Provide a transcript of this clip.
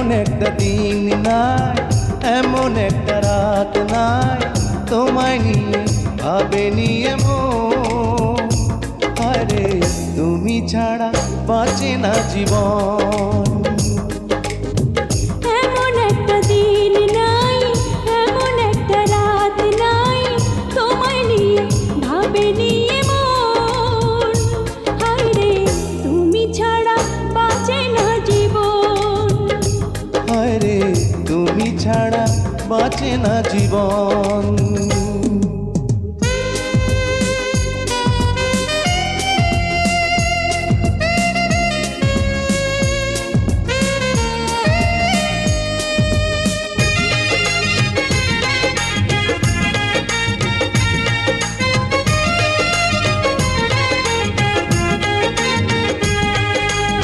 এমন একটা দিন নাই, এমন একটা রাত নাই, তোমায় নিয়ে ভাবেনি এমন। আরে তুমি ছাড়া বাঁচে না জীবন। এমন একটা দিন নাই, এমন একটা রাত নাই, তোমায় নিয়ে ভাবেনি এমন। হায়রে তুমি ছাড়া বাঁচে না জীবন। হায়রে তুমি ছাড়া বাঁচে না জীবন।